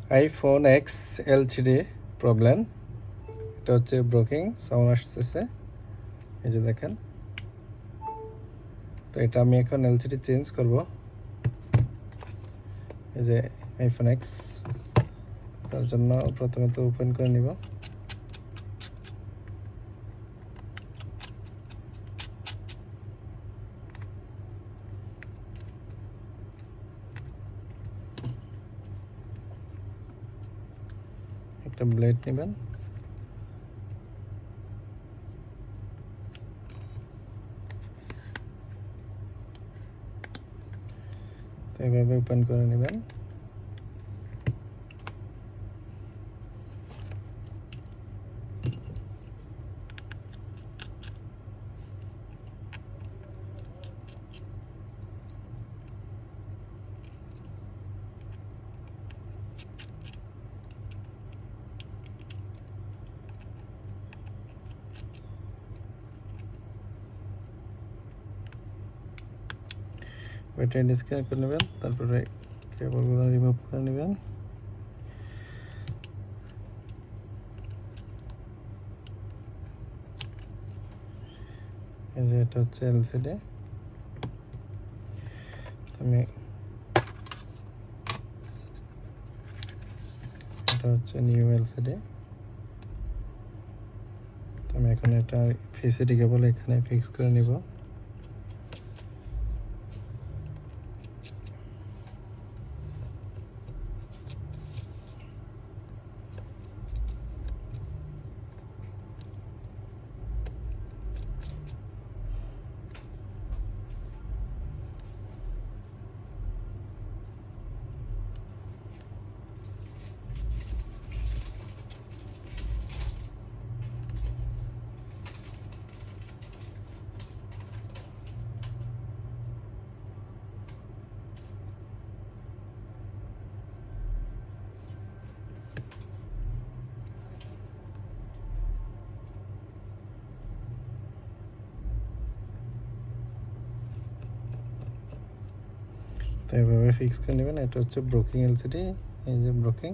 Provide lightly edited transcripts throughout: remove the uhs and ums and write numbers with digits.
iPhone X LCD problem. এটা হচ্ছে breaking sound আসতেছে, এই যে দেখেন। তো এটা আমি এখন এলসিডি চেঞ্জ করব। এই যে iPhone X, তার জন্য প্রথমে তো ওপেন করে নিব। একটা ব্লেড নেবেন, তো এইভাবে ওপেন করে নেবেন। ব্যাটারি ডিসকানেক্ট করে নেবেন, তারপরে কেবলগুলো রিমুভ করে নেবেন। এই যে এটা হচ্ছে এলসিডি। আমি এটা হচ্ছে নিউ এলসিডি। তো আমি এখন এটা ভিসিডি কেবল এখানে ফিক্স করে নিব। তো এইভাবে ফিক্স করে নেবেন। এটা হচ্ছে ব্রেকিং এলসিডি, এই যে ব্রেকিং।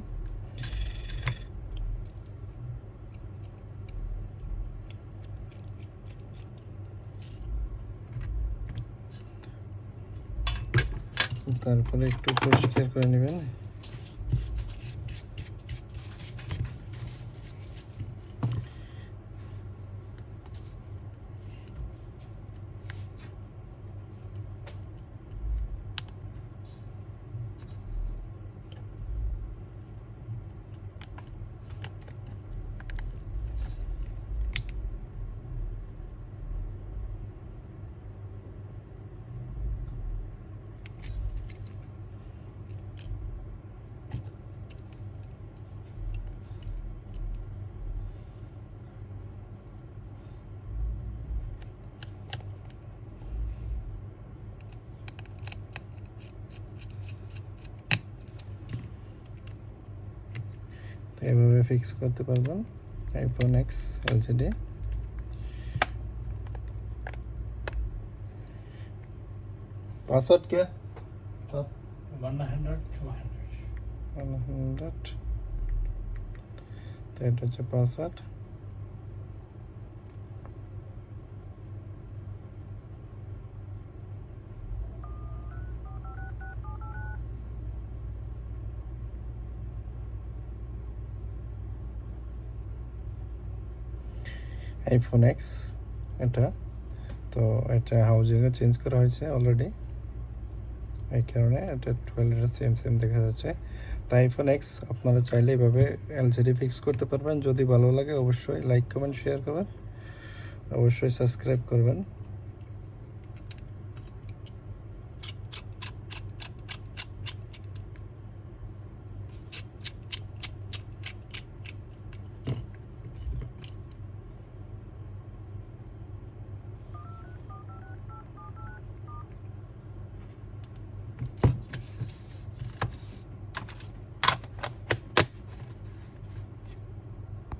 তারপরে একটু পরিষ্কার করে নেবেন। এভাবে ফিক্স করতে পারবেন iPhone X LCD। পাসওয়ার্ড কে 100 100, তো এটা হচ্ছে পাসওয়ার্ড। iPhone X এটা, তো এটা হাউজিংয়ে চেঞ্জ করা হয়েছে অলরেডি, এই কারণে এটা 12 সেম দেখা যাচ্ছে। তো iPhone X আপনারা চাইলে এইভাবে এলসিডি ফিক্স করতে পারবেন। যদি ভালো লাগে অবশ্যই লাইক কমেন্ট শেয়ার করবেন, অবশ্যই সাবস্ক্রাইব করবেন।